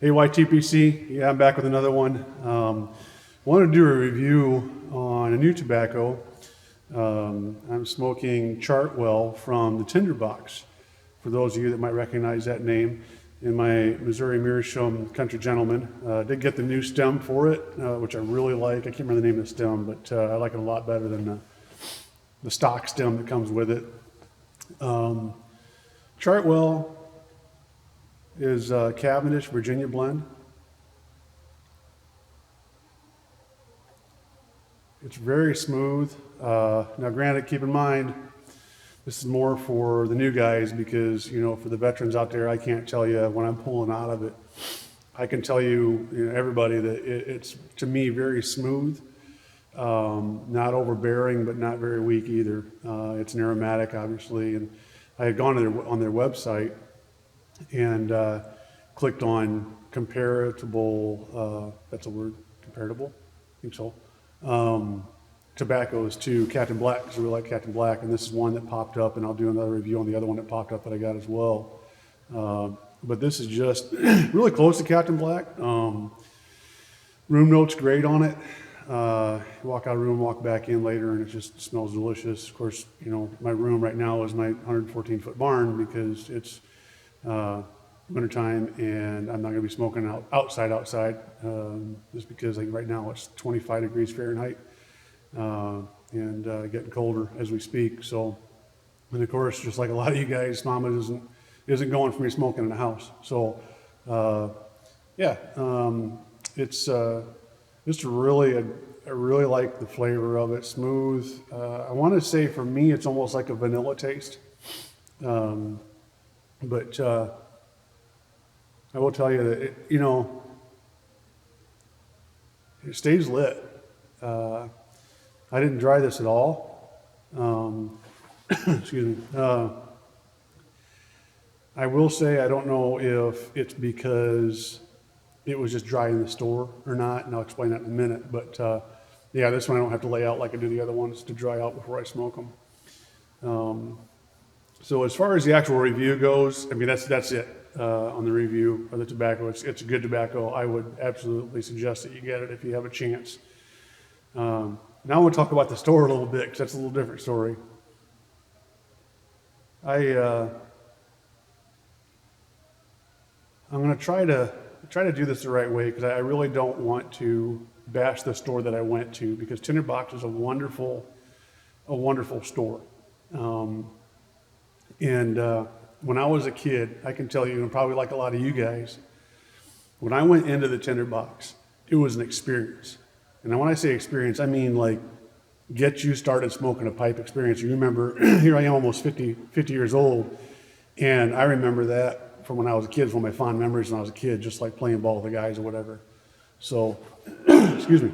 Hey YTPC, yeah, I'm back with another one. Wanted to do a review on a new tobacco. I'm smoking Chartwell from the Tinderbox. For those of you that might recognize that name, in my Missouri Meerschaum Country Gentleman, did get the new stem for it, which I really like. I can't remember the name of the stem, but I like it a lot better than the stock stem that comes with it. Chartwell is Cavendish Virginia blend. It's very smooth. Now granted, keep in mind, this is more for the new guys because, you know, for the veterans out there, I can't tell you when I'm pulling out of it. I can tell you, everybody that it's, to me, very smooth. Not overbearing, but not very weak either. It's an aromatic, obviously, and I had gone to on their website and clicked on comparable, that's a word, comparable? I think so. Tobaccos to Captain Black, because I really like Captain Black, and this is one that popped up, and I'll do another review on the other one that popped up that I got as well. But this is just really close to Captain Black. Room note's great on it. Walk out of the room, walk back in later, and it just smells delicious. Of course, my room right now is my 114-foot barn because it's wintertime and I'm not going to be smoking outside, just because right now it's 25 degrees Fahrenheit and getting colder as we speak. So, and of course, just like a lot of you guys, Mama isn't going for me smoking in the house. So, it's just really I really like the flavor of it. Smooth. I want to say for me, it's almost like a vanilla taste. But I will tell you that it stays lit. I didn't dry this at all. Excuse me. I will say I don't know if it's because it was just dry in the store or not, and I'll explain that in a minute. But yeah, this one I don't have to lay out like I do the other ones to dry out before I smoke them. So as far as the actual review goes, I mean that's it on the review of the tobacco. It's a good tobacco. I would absolutely suggest that you get it if you have a chance. Now I want to talk about the store a little bit because that's a little different story. I'm going to try to do this the right way because I really don't want to bash the store that I went to because Tinderbox is a wonderful store. When I was a kid, I can tell you, and probably like a lot of you guys, when I went into the Tinderbox, it was an experience. And when I say experience, I mean like get you started smoking a pipe experience. You remember, here I am almost 50 years old, and I remember that from when I was a kid. It's one of my fond memories when I was a kid, just like playing ball with the guys or whatever. So, excuse me.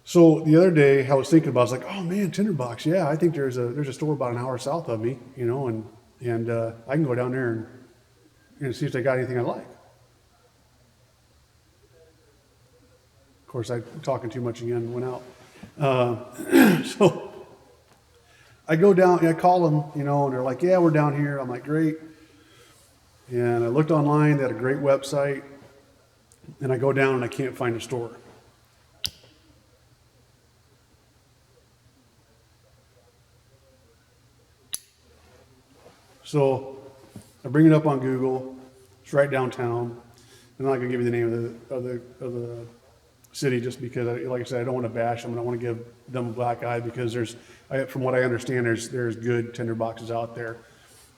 So the other day I was thinking about, I was like, oh man, Tinderbox, yeah, I think there's a store about an hour south of me, and I can go down there and see if they got anything I like. Of course, I'm talking too much again and went out. So I go down, and I call them, and they're like, yeah, we're down here. I'm like, great. And I looked online, they had a great website, and I go down and I can't find a store. So I bring it up on Google. It's right downtown. I'm not gonna give you the name of the city just because, like I said, I don't want to bash them. I don't want to give them a black eye because from what I understand, there's good Tinderboxes out there.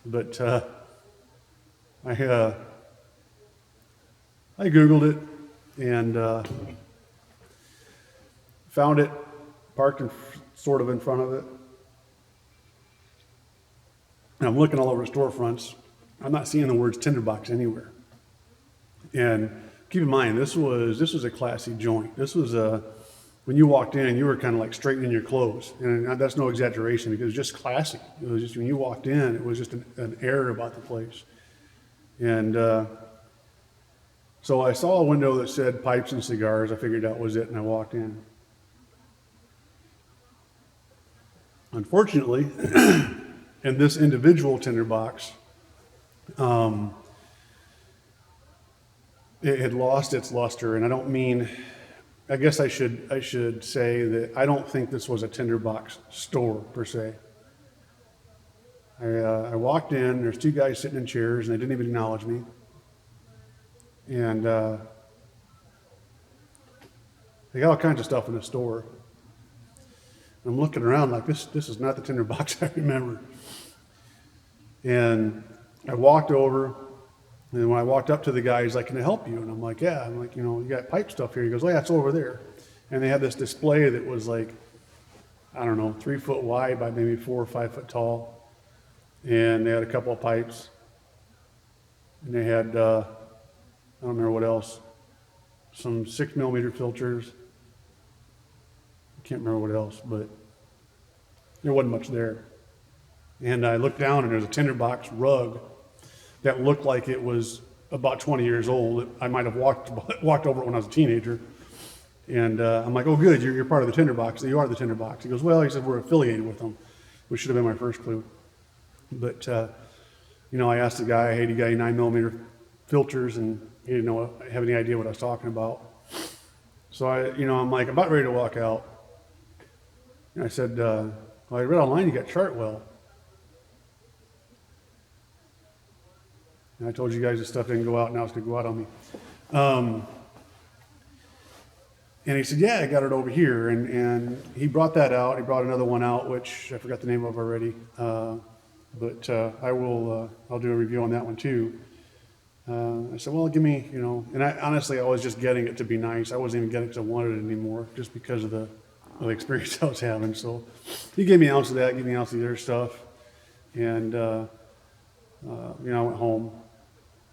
But I Googled it and found it, parked sort of in front of it. And I'm looking all over the storefronts. I'm not seeing the words Tinderbox anywhere. And keep in mind, this was a classy joint. This was when you walked in, you were kind of like straightening your clothes. And that's no exaggeration because it was just classy. It was just, when you walked in, it was just an air about the place. And so I saw a window that said pipes and cigars. I figured that was it, and I walked in. Unfortunately, in this individual Tinderbox, it had lost its luster. And I don't mean, I guess I should say that I don't think this was a Tinderbox store per se. I walked in, there's two guys sitting in chairs and they didn't even acknowledge me. And they got all kinds of stuff in the store. I'm looking around like this is not the Tinderbox I remember. And I walked over, and when I walked up to the guy, he's like, "Can I help you?" And I'm like, "Yeah." I'm like, "You got pipe stuff here." He goes, "Oh, yeah, it's over there." And they had this display that was like, I don't know, 3 foot wide by maybe 4 or 5 foot tall. And they had a couple of pipes. And they had, I don't remember what else, some 6mm filters. I can't remember what else, but there wasn't much there. And I looked down and there's a Tinderbox rug that looked like it was about 20 years old. I might have walked over it when I was a teenager. And I'm like, "Oh, good, you're part of the Tinderbox." You are the Tinderbox. He goes, "Well," he said, "we're affiliated with them," which should have been my first clue. But, I asked the guy, "Hey, do you got any 9mm filters?" And he didn't have any idea what I was talking about. So I'm like, about ready to walk out. And I said, "Well, I read online you got Chartwell." And I told you guys this stuff didn't go out, now it's going to go out on me. And he said, "Yeah, I got it over here." And he brought that out. He brought another one out, which I forgot the name of already. But I'll do a review on that one too. I said, "Well, give me, and I was just getting it to be nice. I wasn't even getting it because I wanted it anymore, just because of the experience I was having." So he gave me an ounce of that, gave me an ounce of the other stuff. And, I went home.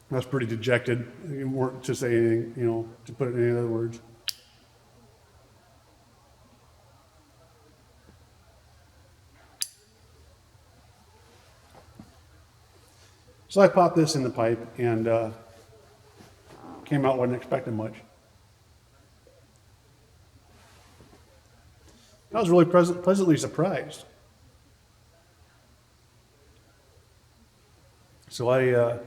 I was pretty dejected, to say anything, to put it in any other words. So I popped this in the pipe and came out, wasn't expecting much. I was really pleasantly surprised. So I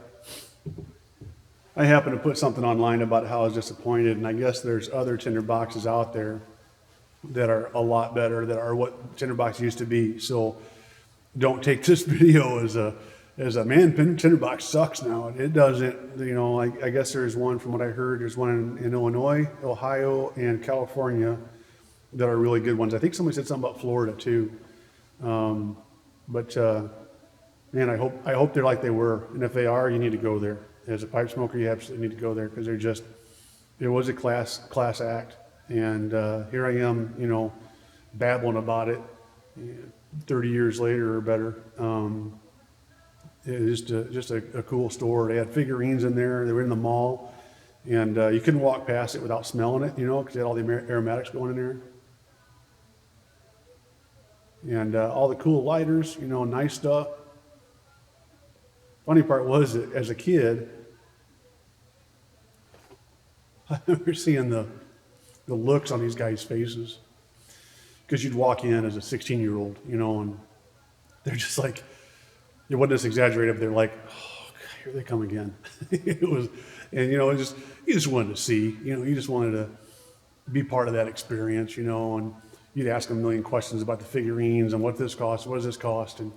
happened to put something online about how I was disappointed, and I guess there's other Tinderboxes out there that are a lot better, that are what Tinderbox used to be. So don't take this video as a man, Tinderbox sucks now. It doesn't. I guess there's one, from what I heard, there's one in Illinois, Ohio, and California that are really good ones. I think somebody said something about Florida too. Man, I hope they're like they were. And if they are, you need to go there. As a pipe smoker, you absolutely need to go there, because it was a class act. And here I am, babbling about it 30 years later or better. It was just a cool store. They had figurines in there. They were in the mall. And you couldn't walk past it without smelling it, because they had all the aromatics going in there. And all the cool lighters, nice stuff. Funny part was that as a kid, I remember seeing the looks on these guys' faces. Because you'd walk in as a 16-year-old, and they're just like, it wasn't this exaggerated, but they're like, "Oh, God, here they come again." It was, and you just wanted to see, you just wanted to be part of that experience, and you'd ask them a million questions about the figurines and what this costs, what does this cost, and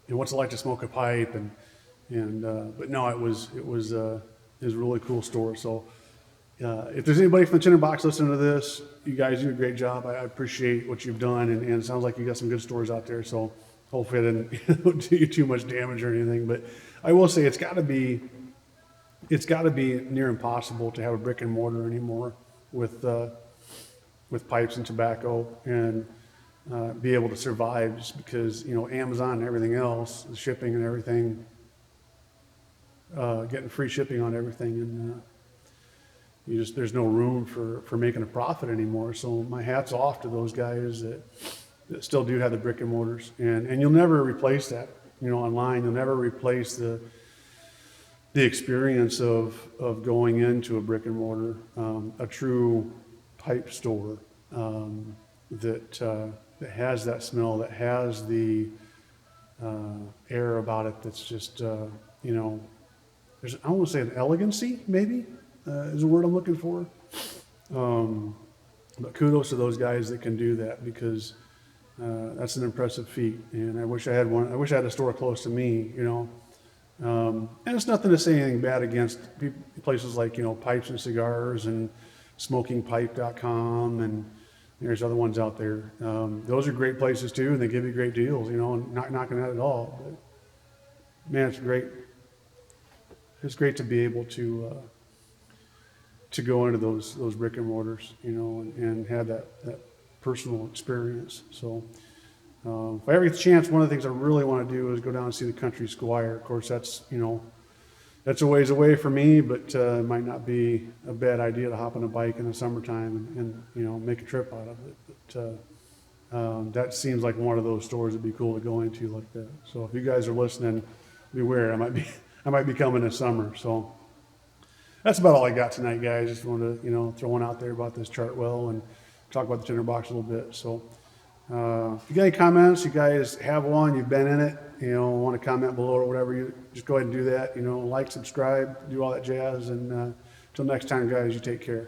what's it like to smoke a pipe, but no, it was a really cool store. So if there's anybody from the Tinderbox listening to this, you guys do a great job. I appreciate what you've done, and it sounds like you got some good stores out there. So hopefully I didn't do you too much damage or anything. But I will say it's got to be near impossible to have a brick and mortar anymore with pipes and tobacco, and be able to survive, just because Amazon and everything else, the shipping and everything, getting free shipping on everything, and there's no room for making a profit anymore. So my hat's off to those guys that still do have the brick and mortars, and you'll never replace that. Online, you'll never replace the experience of going into a brick and mortar, a true pipe store that has that smell, that has the air about it, that's just I want to say an elegancy, maybe, is the word I'm looking for. But kudos to those guys that can do that, because that's an impressive feat. And I wish I had one. I wish I had a store close to me, you know. And it's nothing to say anything bad against places like, you know, Pipes and Cigars and smokingpipe.com, and there's other ones out there. Those are great places too, and they give you great deals, you know, and not knocking that at all. But man, it's great. It's great to be able to go into those brick and mortars, you know, and have that personal experience. So if I ever get the chance, one of the things I really want to do is go down and see the Country Squire. Of course, that's, you know, that's a ways away for me, but it might not be a bad idea to hop on a bike in the summertime and you know, make a trip out of it. But that seems like one of those stores that'd be cool to go into like that. So if you guys are listening, beware. I might be coming this summer. So that's about all I got tonight, guys. Just wanted to, you know, throw one out there about this Chartwell and talk about the Tinderbox a little bit. So if you got any comments, you guys have one, you've been in it, you know, want to comment below or whatever, you just go ahead and do that. You know, like, subscribe, do all that jazz. And until next time, guys, you take care.